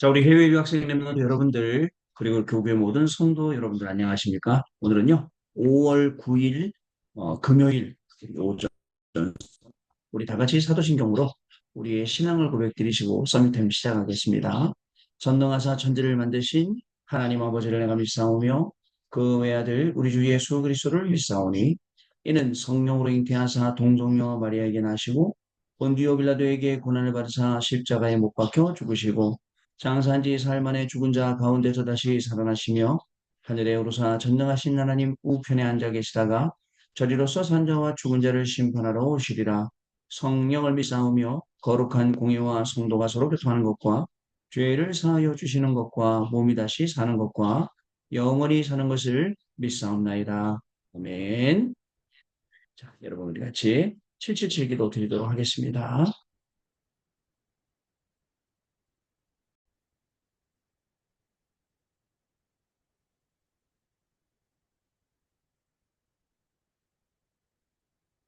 자, 우리 해외 유학생 랩런트 여러분들, 그리고 교회 모든 성도 여러분들 안녕하십니까? 오늘은요, 5월 9일, 금요일 오전, 우리 다 같이 사도신경으로 우리의 신앙을 고백드리시고 서밋타임 시작하겠습니다. 전능하사 천지를 만드신 하나님 아버지를 내가 믿사오며 그 외아들 우리 주 예수 그리스도를 믿사오니 이는 성령으로 잉태하사 동정녀 마리아에게 나시고 본디오 빌라도에게 고난을 받으사 십자가에 못 박혀 죽으시고 장사한 지 사흘 만에 죽은 자 가운데서 다시 살아나시며 하늘에 오르사 전능하신 하나님 우편에 앉아 계시다가 저리로서 산자와 죽은 자를 심판하러 오시리라. 성령을 믿사오며 거룩한 공의와 성도가 서로 교통하는 것과 죄를 사하여 주시는 것과 몸이 다시 사는 것과 영원히 사는 것을 믿사옵나이다. 아멘. 자, 여러분 우리 같이 777 기도 드리도록 하겠습니다.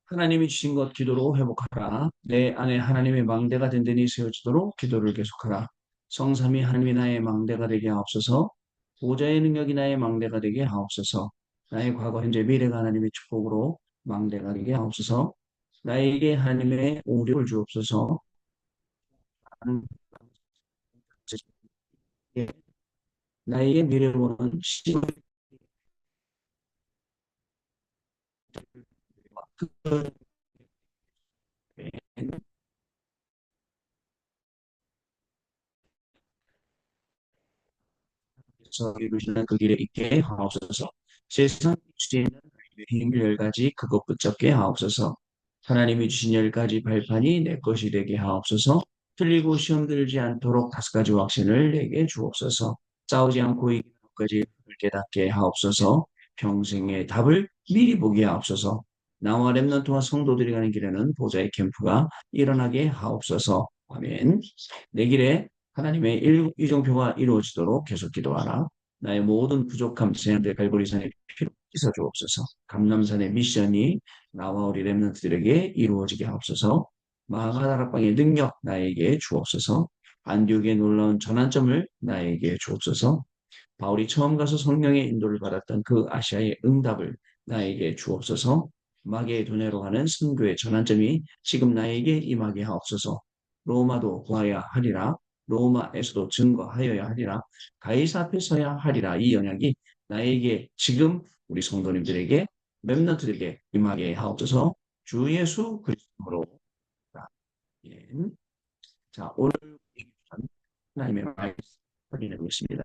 하나님이 주신 것 기도로 회복하라. 내 안에 하나님의 망대가 든든히 세워지도록 기도를 계속하라. 성삼위 하나님이 나의 망대가 되게 하옵소서. 보좌의 능력이 나의 망대가 되게 하옵소서. 나의 과거, 현재, 미래가 하나님의 축복으로 망대가 되게 하옵소서. 나에게 하나님의 오류를 주옵소서. 나에게 미래로는 시간을 이루시는 그 길에 있게 하옵소서. 세상 주시는 힘을 열 가지 그것 붙잡게 하옵소서. 하나님이 주신 열 가지 발판이 내 것이 되게 하옵소서. 틀리고 시험 들지 않도록 다섯 가지 확신을 내게 주옵소서. 싸우지 않고 이기는 것까지 깨닫게 하옵소서. 평생의 답을 미리 보게 하옵소서. 나와 렘넌트와 성도들이 가는 길에는 보좌의 캠프가 일어나게 하옵소서. 아멘. 내 길에 하나님의 이종표가 이루어지도록 계속 기도하라. 나의 모든 부족함, 제한들 갈보리산의 피로 씻어 주옵소서. 감람산의 미션이 나와 우리 렘넌트들에게 이루어지게 하옵소서. 마가다락방의 능력 나에게 주옵소서. 안디옥의 놀라운 전환점을 나에게 주옵소서. 바울이 처음 가서 성령의 인도를 받았던 그 아시아의 응답을 나에게 주옵소서. 마게도냐로 가는 선교의 전환점이 지금 나에게 임하게 하옵소서. 로마도 구하여야 하리라. 로마에서도 증거하여야 하리라. 가이사 앞에 서야 하리라. 이 언약이 나에게 지금 우리 성도님들에게 렘넌트들에게 임하게 하옵소서. 주 예수 그리스도로. 예. 자, 오늘 하나님의 말씀 확인해 보겠습니다.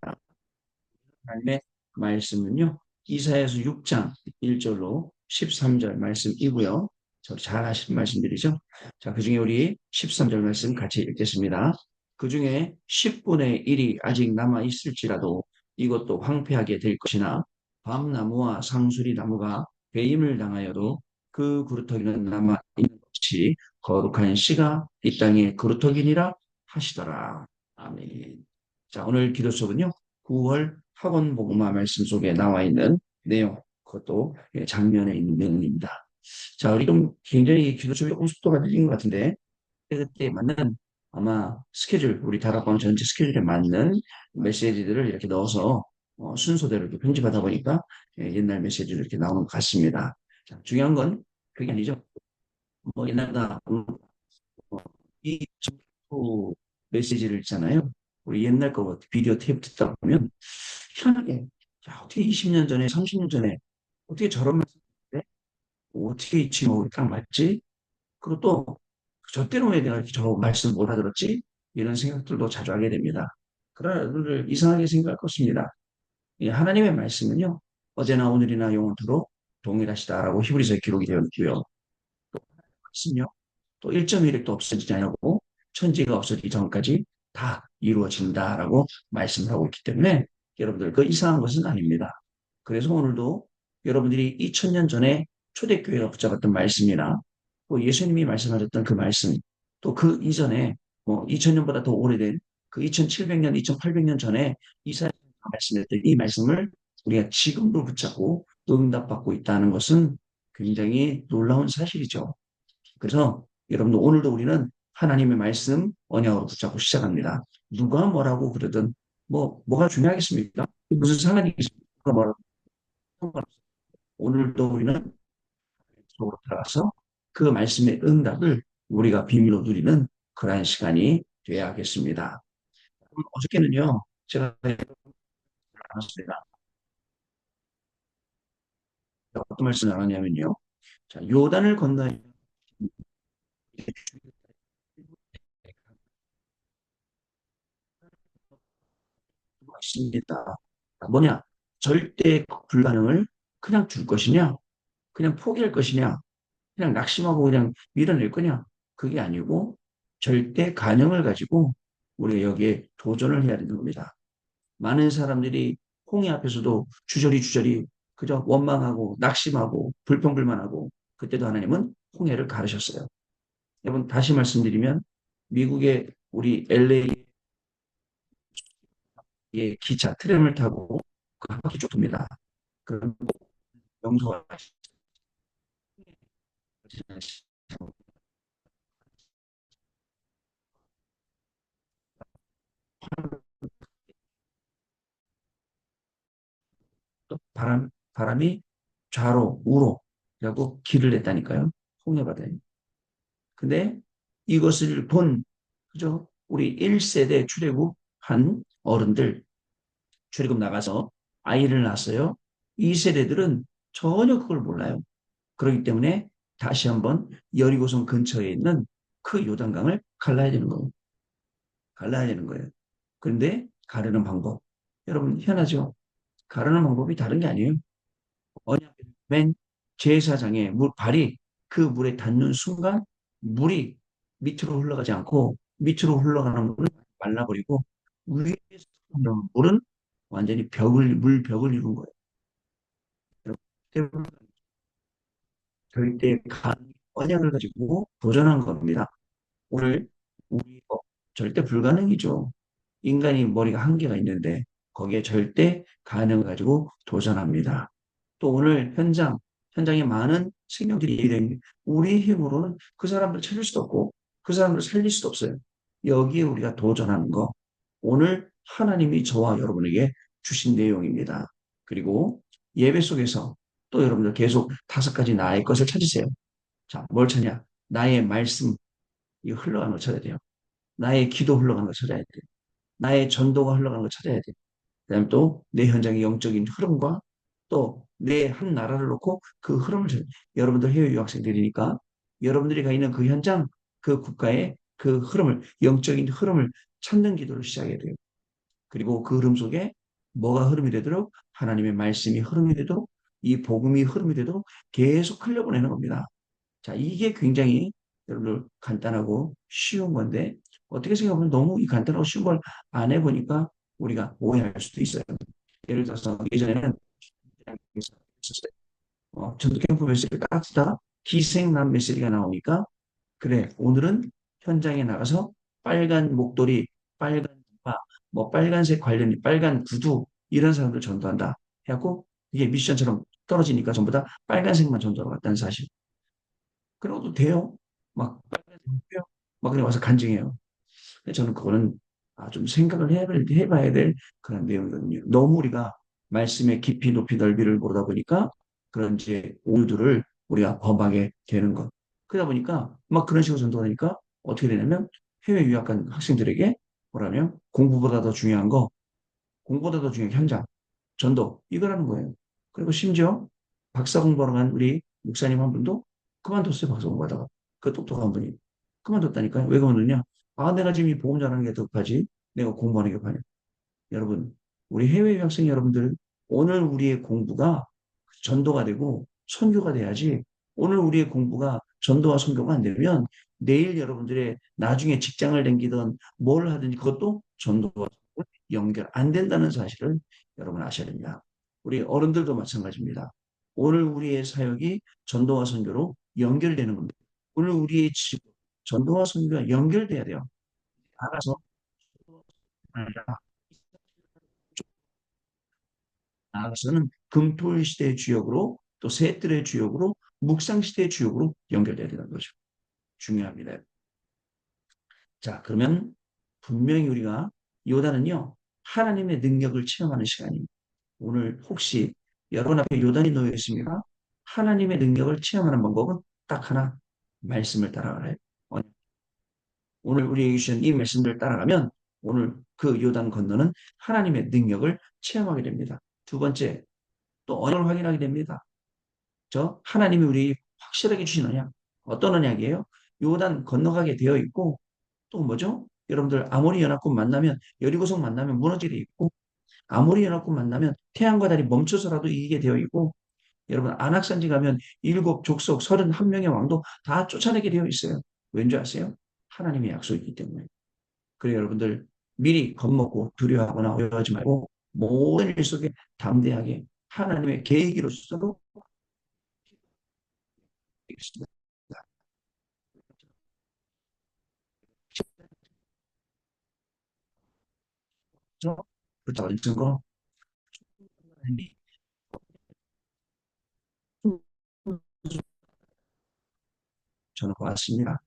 하나님의 말씀은요. 이사야서 6장 1절로 13절 말씀이고요. 저 잘 아시는 말씀들이죠. 자, 그중에 우리 13절 말씀 같이 읽겠습니다. 그중에 10분의 1이 아직 남아 있을지라도 이것도 황폐하게 될 것이나 밤나무와 상수리 나무가 배임을 당하여도 그 그루터기는 남아 있는 것이 거룩한 씨가 이 땅에 그루터기니라 하시더라. 아멘. 자, 오늘 기도 수업은요. 9월 학원 복음화 말씀 속에 나와 있는 내용, 그것도 장면에 있는 내용입니다. 자, 우리 좀 굉장히 기도 수업이 조금 속도가 느린 것 같은데, 그때 맞는 아마 스케줄, 우리 다락방 전체 스케줄에 맞는 메시지들을 이렇게 넣어서 순서대로 이렇게 편집하다 보니까 옛날 메시지로 이렇게 나오는 것 같습니다. 자, 중요한 건 그게 아니죠. 뭐 옛날보다 이 정보 메시지를 있잖아요. 우리 옛날 거 비디오 테이프 듣다 보면 희한하게 야, 어떻게 20년 전에 30년 전에 어떻게 저런 말씀인데 어떻게 이 친구가 딱 맞지? 그리고 또 저 때는 왜 내가 저 말씀 못 알아들었지? 이런 생각들도 자주 하게 됩니다. 그러나 여러분들 이상하게 생각할 것입니다. 이 하나님의 말씀은요. 어제나 오늘이나 영원토록 동일하시다라고 히브리서에 기록이 되어 있고요. 또 말씀요. 또 1.1획도 없어지지 않고 천지가 없어지기 전까지 다 이루어진다라고 말씀을 하고 있기 때문에 여러분들 그 이상한 것은 아닙니다. 그래서 오늘도 여러분들이 2000년 전에 초대교회가 붙잡았던 말씀이나 또 예수님이 말씀하셨던 그 말씀 또 그 이전에 뭐 2000년보다 더 오래된 그 2700년, 2800년 전에 이사야가 말씀했던 이 말씀을 우리가 지금도 붙잡고 응답받고 있다는 것은 굉장히 놀라운 사실이죠. 그래서 여러분들 오늘도 우리는 하나님의 말씀 언약으로 붙잡고 시작합니다. 누가 뭐라고 그러든 뭐가 중요하겠습니까? 무슨 상관이 있습니까? 누가 뭐라고 상관없어요. 오늘도 우리는 속으로 들어가서 그 말씀의 응답을 우리가 비밀로 누리는 그러한 시간이 되어야겠습니다. 어저께는요, 제가 나눴습니다. 어떤 말씀을 나눴냐면요. 자, 요단을 건너 있습니다. 뭐냐? 절대 불가능을 그냥 줄 것이냐? 그냥 포기할 것이냐? 그냥 낙심하고 그냥 밀어낼 거냐? 그게 아니고 절대 가능을 가지고 우리가 여기에 도전을 해야 되는 겁니다. 많은 사람들이 홍해 앞에서도 주저리 주저리 그저 원망하고 낙심하고 불평불만하고 그때도 하나님은 홍해를 가르셨어요. 여러분 다시 말씀드리면 미국의 우리 LA의 기차 트램을 타고 그 한 바퀴 쭉 돕니다. 그럼 명소가 바람이 좌로 우로 라고 길을 냈다니까요. 홍해바다에. 근데 이것을 본 그죠? 우리 1세대 출애굽한 어른들 출애굽 나가서 아이를 낳았어요. 2세대들은 전혀 그걸 몰라요. 그렇기 때문에 다시 한번 여리고성 근처에 있는 그 요단강을 갈라야 되는 거예요. 갈라야 되는 거예요. 그런데 가르는 방법. 여러분 희한하죠? 가르는 방법이 다른 게 아니에요. 언약맨 제사장의 발이 그 물에 닿는 순간 물이 밑으로 흘러가지 않고 밑으로 흘러가는 물은 말라버리고 위에서 흘러가는 물은 완전히 물벽을 이룬 거예요. 절대 언약을 가지고 도전한 겁니다. 오늘 우리 절대 불가능이죠. 인간이 머리가 한계가 있는데 거기에 절대 가능을 가지고 도전합니다. 또 오늘 현장에 많은 생명들이 예외됩니다. 우리 힘으로는 그 사람들을 찾을 수도 없고 그 사람들을 살릴 수도 없어요. 여기에 우리가 도전하는 거 오늘 하나님이 저와 여러분에게 주신 내용입니다. 그리고 예배 속에서 또 여러분들 계속 5가지 나의 것을 찾으세요. 자, 뭘 찾냐? 나의 말씀, 이 흘러가는 걸 찾아야 돼요. 나의 기도 흘러가는 걸 찾아야 돼요. 나의 전도가 흘러가는 걸 찾아야 돼요. 그다음에 또 내 현장의 영적인 흐름과 또 내 한 나라를 놓고 그 흐름을 여러분들 해외 유학생들이니까 여러분들이 가 있는 그 현장, 그 국가의 그 흐름을 영적인 흐름을 찾는 기도를 시작해야 돼요. 그리고 그 흐름 속에 뭐가 흐름이 되도록 하나님의 말씀이 흐름이 되도록 이 복음이 흐름이 되도록 계속 흘려보내는 겁니다. 자, 이게 굉장히 여러분들 간단하고 쉬운 건데 어떻게 생각하면 너무 이 간단하고 쉬운 걸 안 해보니까 우리가 오해할 수도 있어요. 예를 들어서 예전에는 전도 캠프 메시지를 딱 쓰다가 기생남 메시지가 나오니까 그래 오늘은 현장에 나가서 빨간 목도리, 빨간 바, 뭐 빨간색 관련 빨간 구두 이런 사람들 전도한다 해갖고 이게 미션처럼 떨어지니까 전부 다 빨간색만 전도하러 갔다는 사실. 그러고도 돼요. 막 빨간색 돼요. 막 그냥 와서 간증해요. 근데 저는 그거는 좀 생각을 해봐야 될 그런 내용이거든요. 너무 우리가 말씀의 깊이, 높이, 넓이를 모르다 보니까 그런 이제 오류들을 우리가 범하게 되는 것. 그러다 보니까 막 그런 식으로 전도하니까 어떻게 되냐면 해외 유학 간 학생들에게 뭐라면 공부보다 더 중요한 거, 공부보다 더 중요한 게 현장, 전도, 이거라는 거예요. 그리고 심지어 박사 공부하러 간 우리 목사님 한 분도 그만뒀어요, 박사 공부하다가. 그 똑똑한 분이. 그만뒀다니까요. 왜 그만뒀냐? 아, 내가 지금 이 보험 잘하는 게 더 급하지. 내가 공부하는 게 급하냐. 여러분, 우리 해외 유학생 여러분들, 오늘 우리의 공부가 전도가 되고 선교가 돼야지. 오늘 우리의 공부가 전도와 선교가 안 되면 내일 여러분들의 나중에 직장을 댕기든 뭘 하든지 그것도 전도와 연결 안 된다는 사실을 여러분 아셔야 됩니다. 우리 어른들도 마찬가지입니다. 오늘 우리의 사역이 전도와 선교로 연결되는 겁니다. 오늘 우리의 직업, 전도와 선교가 연결돼야 돼요. 알아서 나아가서는 금토일 시대의 주역으로 또 셋들의 주역으로 묵상 시대의 주역으로 연결돼야 되는 거죠. 중요합니다. 자, 그러면 분명히 우리가 요단은요, 하나님의 능력을 체험하는 시간입니다. 오늘 혹시 여러분 앞에 요단이 놓여 있습니까? 하나님의 능력을 체험하는 방법은 딱 하나, 말씀을 따라가래요. 오늘 우리에게 주신 이 말씀들을 따라가면 오늘 그 요단 건너는 하나님의 능력을 체험하게 됩니다. 두 번째, 또 언약을 확인하게 됩니다. 하나님이 우리 확실하게 주신 언약. 어떤 언약이에요? 요단 건너가게 되어 있고 또 뭐죠? 여러분들 아모리 연합군 만나면 여리고성 만나면 무너지게 있고 아모리 연합군 만나면 태양과 달이 멈춰서라도 이기게 되어 있고 여러분 안악산지 가면 일곱 족속 31명의 왕도 다 쫓아내게 되어 있어요. 왠지 아세요? 하나님의 약속이기 때문에. 그래 여러분들 미리 겁먹고 두려워하거나 어려워하지 말고 모든 일 속에 담대하게 하나님의 계획이로서도 있습니다. 붙잡은 증거 저는 고맙습니다.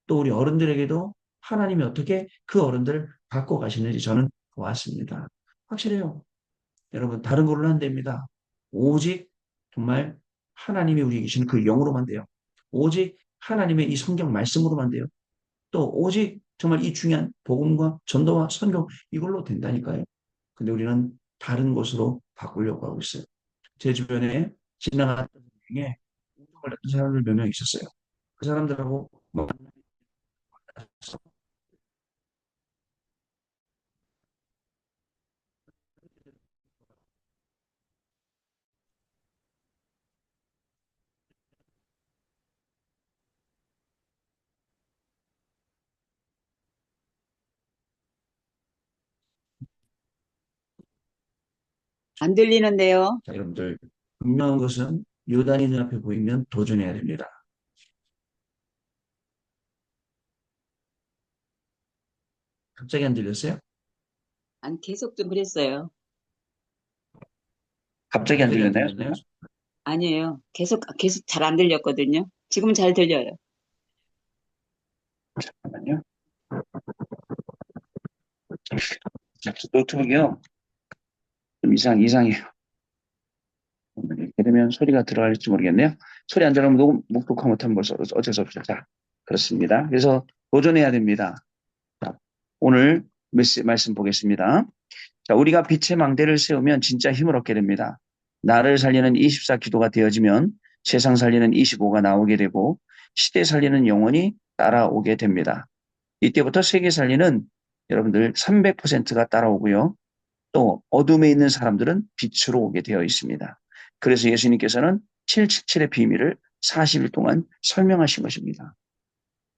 또 우리 어른들에게도 하나님이 어떻게 그 어른들을 바꿔 가시는지 저는 보았습니다. 확실해요. 여러분 다른 걸로 안 됩니다. 오직 정말 하나님이 우리에게 주시는 그 영으로만 돼요. 오직 하나님의 이 성경 말씀으로만 돼요. 또 오직 정말 이 중요한 복음과 전도와 선교 이걸로 된다니까요. 근데 우리는 다른 곳으로 바꾸려고 하고 있어요. 제 주변에 지나갔던 중에 우울증 걸렸던 사람들 몇 명 있었어요. 그 사람들하고 안 들리는데요. 자, 여러분들 분명한 것은 요단이 눈앞에 보이면 도전해야 됩니다. 갑자기 안 들렸어요? 안 계속 좀 그랬어요. 갑자기 안 들렸나요? 아니에요. 계속 잘 안 들렸거든요. 지금은 잘 들려요. 잠깐만요. 노트북이요. 좀 이상해요. 이렇게 되면 소리가 들어갈지 모르겠네요. 소리 안 들어가면 녹화 못하면 벌써 어쩔 수 없죠. 자, 그렇습니다. 그래서 도전해야 됩니다. 자, 오늘 말씀 보겠습니다. 자, 우리가 빛의 망대를 세우면 진짜 힘을 얻게 됩니다. 나를 살리는 24 기도가 되어지면 세상 살리는 25가 나오게 되고 시대 살리는 영혼이 따라오게 됩니다. 이때부터 세계 살리는 여러분들 300%가 따라오고요. 또 어둠에 있는 사람들은 빛으로 오게 되어 있습니다. 그래서 예수님께서는 777의 비밀을 40일 동안 설명하신 것입니다.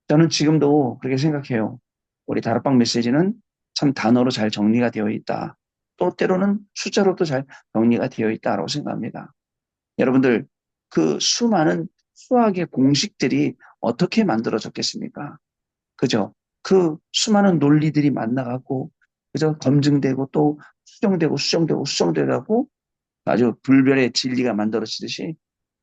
저는 지금도 그렇게 생각해요. 우리 다락방 메시지는 참 단어로 잘 정리가 되어 있다. 또 때로는 숫자로도 잘 정리가 되어 있다라고 생각합니다. 여러분들 그 수많은 수학의 공식들이 어떻게 만들어졌겠습니까? 그죠? 그 수많은 논리들이 만나갖고 그죠? 검증되고 또 수정되고 아주 불변의 진리가 만들어지듯이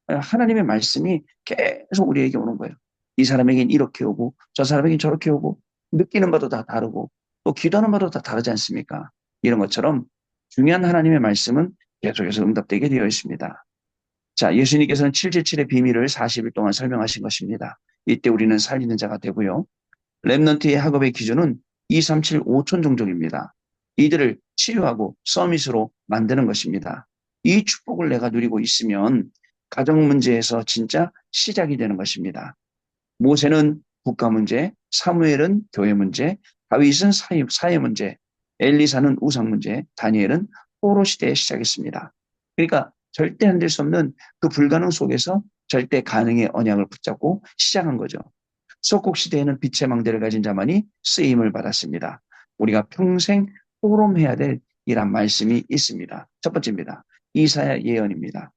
하나님의 말씀이 계속 우리에게 오는 거예요. 이 사람에겐 이렇게 오고 저 사람에겐 저렇게 오고 느끼는 바도 다 다르고 또 기도하는 바도 다 다르지 않습니까? 이런 것처럼 중요한 하나님의 말씀은 계속해서 응답되게 되어 있습니다. 자, 예수님께서는 777의 비밀을 40일 동안 설명하신 것입니다. 이때 우리는 살리는 자가 되고요. 렘넌트의 학업의 기준은 2, 3, 7, 5천 종족입니다. 이들을 치유하고 서밋으로 만드는 것입니다. 이 축복을 내가 누리고 있으면 가정 문제에서 진짜 시작이 되는 것입니다. 모세는 국가 문제, 사무엘은 교회 문제, 다윗은 사회 문제, 엘리사는 우상 문제, 다니엘은 포로 시대에 시작했습니다. 그러니까 절대 안 될 수 없는 그 불가능 속에서 절대 가능의 언약을 붙잡고 시작한 거죠. 석국 시대에는 빛의 망대를 가진 자만이 쓰임을 받았습니다. 우리가 평생 포럼해야 될 이란 말씀이 있습니다. 첫 번째입니다. 이사야 예언입니다.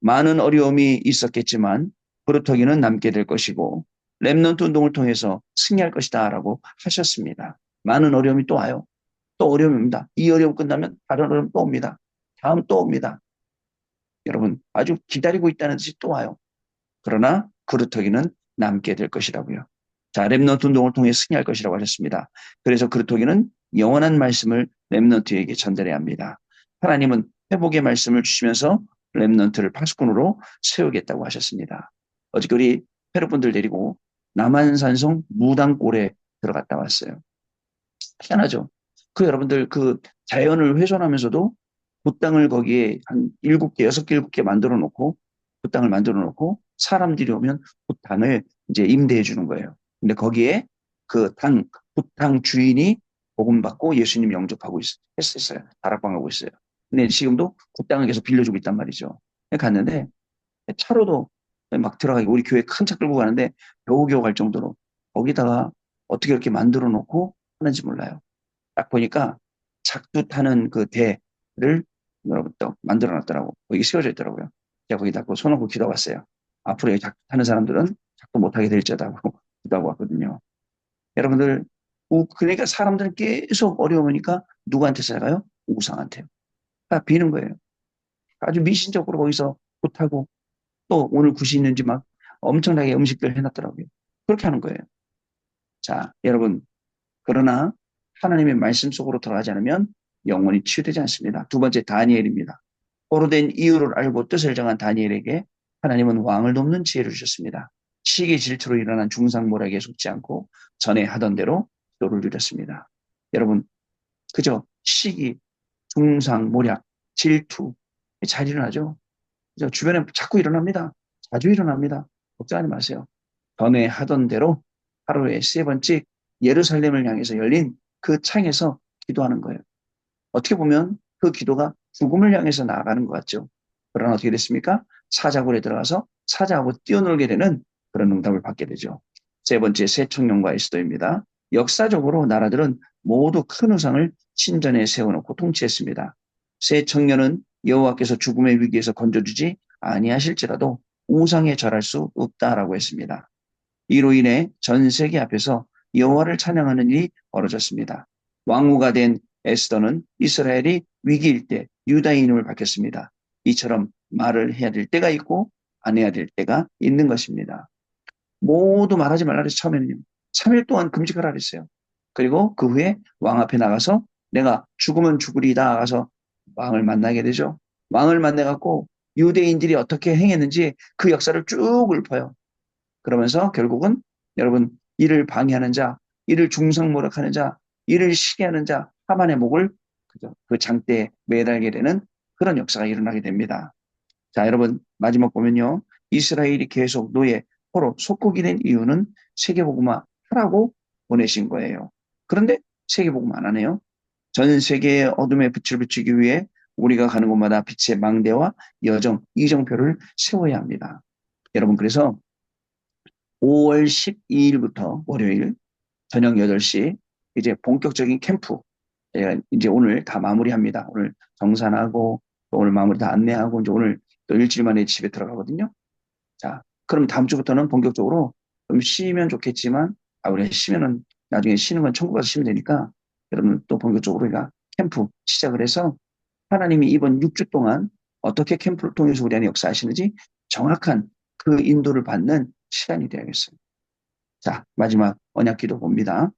많은 어려움이 있었겠지만 부르터기는 남게 될 것이고 렘넌트 운동을 통해서 승리할 것이다 라고 하셨습니다. 많은 어려움이 또 와요. 또 어려움이 옵니다. 이 어려움 끝나면 다른 어려움 또 옵니다. 다음 또 옵니다. 여러분 아주 기다리고 있다는 뜻이 또 와요. 그러나 그루터기는 남게 될 것이라고요. 자, 렘넌트 운동을 통해 승리할 것이라고 하셨습니다. 그래서 그루터기는 영원한 말씀을 렘넌트에게 전달해야 합니다. 하나님은 회복의 말씀을 주시면서 렘넌트를 파수꾼으로 세우겠다고 하셨습니다. 어저께 우리 페르분들 데리고 남한산성 무당골에 들어갔다 왔어요. 희한하죠. 그 여러분들 그 자연을 훼손하면서도 그 땅을 거기에 한 7개, 6개, 7개 만들어 놓고 그 땅을 만들어 놓고 사람들이 오면 그 땅을 이제 임대해 주는 거예요. 근데 거기에 그 땅 주인이 복음받고 예수님 영접하고 했었어요. 다락방하고 있어요. 근데 지금도 그 땅을 계속 빌려주고 있단 말이죠. 갔는데 차로도 막 들어가기 우리 교회 큰 차 끌고 가는데 겨우겨우 갈 정도로 거기다가 어떻게 이렇게 만들어 놓고 하는지 몰라요. 딱 보니까 작두 타는 그 대를 여러분 또 만들어 놨더라고. 거기 세워져 있더라고요. 제가 거기다 손 얹고 기도 왔어요. 앞으로 작두 타는 사람들은 작두 못하게 될지어다고 기도하고 왔거든요. 여러분들, 그러니까 사람들은 계속 어려우니까 누구한테 찾아가요? 우상한테요. 다 비는 거예요. 아주 미신적으로 거기서 못하고 또 오늘 굿이 있는지 막 엄청나게 음식들 해놨더라고요. 그렇게 하는 거예요. 자, 여러분, 그러나 하나님의 말씀 속으로 들어가지 않으면 영원히 치유되지 않습니다. 두 번째 다니엘입니다. 포로된 이유를 알고 뜻을 정한 다니엘에게 하나님은 왕을 돕는 지혜를 주셨습니다. 시기 질투로 일어난 중상모략에 속지 않고 전에 하던 대로 기도를 드렸습니다. 여러분, 그저 시기, 중상모략, 질투 잘 일어나죠? 그죠? 주변에 자꾸 일어납니다. 자주 일어납니다. 걱정하지 마세요. 전에 하던 대로 하루에 3번씩 예루살렘을 향해서 열린 그 창에서 기도하는 거예요. 어떻게 보면 그 기도가 죽음을 향해서 나아가는 것 같죠. 그러나 어떻게 됐습니까? 사자굴에 들어가서 사자하고 뛰어놀게 되는 그런 응답을 받게 되죠. 세 번째, 새청년과의 수도입니다. 역사적으로 나라들은 모두 큰 우상을 신전에 세워놓고 통치했습니다. 새 청년은 여호와께서 죽음의 위기에서 건져주지 아니하실지라도 우상에 절할 수 없다라고 했습니다. 이로 인해 전 세계 앞에서 여호와를 찬양하는 일이 벌어졌습니다. 왕후가 된 에스더는 이스라엘이 위기일 때 유다의 이름을 밝혔습니다. 이처럼 말을 해야 될 때가 있고 안 해야 될 때가 있는 것입니다. 모두 말하지 말라 그랬어요. 처음에는요. 3일 동안 금식하라 그랬어요. 그리고 그 후에 왕 앞에 나가서 내가 죽으면 죽으리다 가서 왕을 만나게 되죠. 왕을 만나갖고 유대인들이 어떻게 행했는지 그 역사를 쭉 읊어요. 그러면서 결국은 여러분 이를 방해하는 자, 이를 중상모략하는 자, 이를 시기하는 자 하만의 목을 그 장대에 매달게 되는 그런 역사가 일어나게 됩니다. 자, 여러분 마지막 보면요. 이스라엘이 계속 노예, 포로, 속국이 된 이유는 세계복음화 하라고 보내신 거예요. 그런데 세계복음 안 하네요. 전 세계의 어둠에 빛을 비추기 위해 우리가 가는 곳마다 빛의 망대와 여정, 이정표를 세워야 합니다. 여러분 그래서 5월 12일부터 월요일 저녁 8시 이제 본격적인 캠프 이제 오늘 다 마무리합니다. 오늘 정산하고 오늘 마무리 다 안내하고 이제 오늘 또 일주일 만에 집에 들어가거든요. 자, 그럼 다음 주부터는 본격적으로 좀 쉬면 좋겠지만 우리 쉬면은 나중에 쉬는 건 천국 가서 쉬면 되니까 여러분 또 본격적으로 우리가 캠프 시작을 해서 하나님이 이번 6주 동안 어떻게 캠프를 통해서 우리 안에 역사하시는지 정확한 그 인도를 받는 시간이 되어야겠어요. 자, 마지막 언약 기도 봅니다.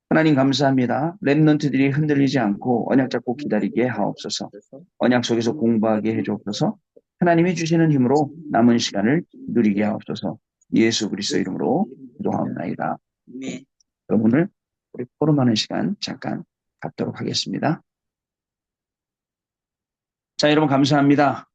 하나님 감사합니다. 랩런트들이 흔들리지 않고 언약 잡고 기다리게 하옵소서. 언약 속에서 공부하게 해주옵소서. 하나님이 주시는 힘으로 남은 시간을 누리게 하옵소서. 예수 그리스도 이름으로 기도하옵나이다. 네. 그럼 오늘 우리 포럼하는 시간 잠깐 갖도록 하겠습니다. 자, 여러분 감사합니다.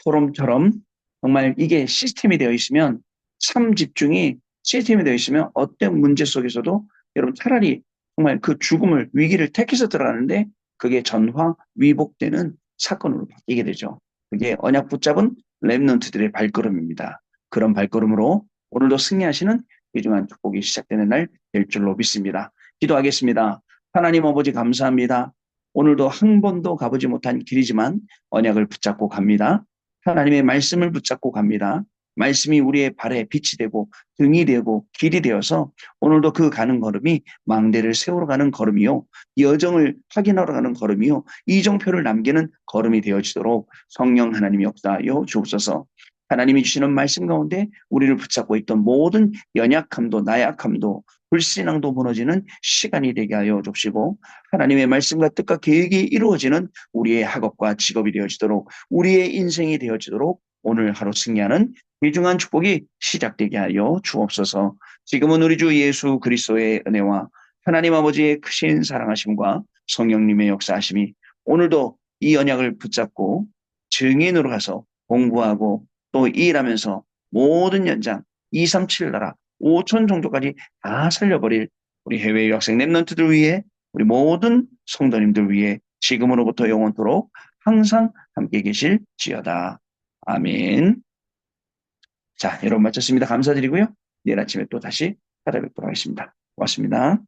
포럼처럼 정말 이게 시스템이 되어 있으면 참 집중이 시스템이 되어 있으면 어떤 문제 속에서도 여러분 차라리 정말 그 죽음을 위기를 택해서 들어가는데 그게 전화 위복되는 사건으로 바뀌게 되죠. 그게 언약 붙잡은 렘넌트들의 발걸음입니다. 그런 발걸음으로 오늘도 승리하시는 귀중한 축복이 시작되는 날 될 줄로 믿습니다. 기도하겠습니다. 하나님 아버지 감사합니다. 오늘도 한 번도 가보지 못한 길이지만 언약을 붙잡고 갑니다. 하나님의 말씀을 붙잡고 갑니다. 말씀이 우리의 발에 빛이 되고 등이 되고 길이 되어서 오늘도 그 가는 걸음이 망대를 세우러 가는 걸음이요. 여정을 확인하러 가는 걸음이요. 이정표를 남기는 걸음이 되어지도록 성령 하나님이 역사하여 주옵소서. 하나님이 주시는 말씀 가운데 우리를 붙잡고 있던 모든 연약함도 나약함도 불신앙도 무너지는 시간이 되게 하여 줍시고 하나님의 말씀과 뜻과 계획이 이루어지는 우리의 학업과 직업이 되어지도록 우리의 인생이 되어지도록 오늘 하루 승리하는 귀중한 축복이 시작되게 하여 주옵소서. 지금은 우리 주 예수 그리스도의 은혜와 하나님 아버지의 크신 사랑하심과 성령님의 역사하심이 오늘도 이 언약을 붙잡고 증인으로 가서 공부하고 또 일하면서 모든 연장 237 나라 5천 종족까지 다 살려버릴 우리 해외 유학생 랩런트들 위해 우리 모든 성도님들 위해 지금으로부터 영원토록 항상 함께 계실지어다. 아멘. 자, 여러분 마쳤습니다. 감사드리고요. 내일 아침에 또 다시 찾아뵙도록 하겠습니다. 고맙습니다.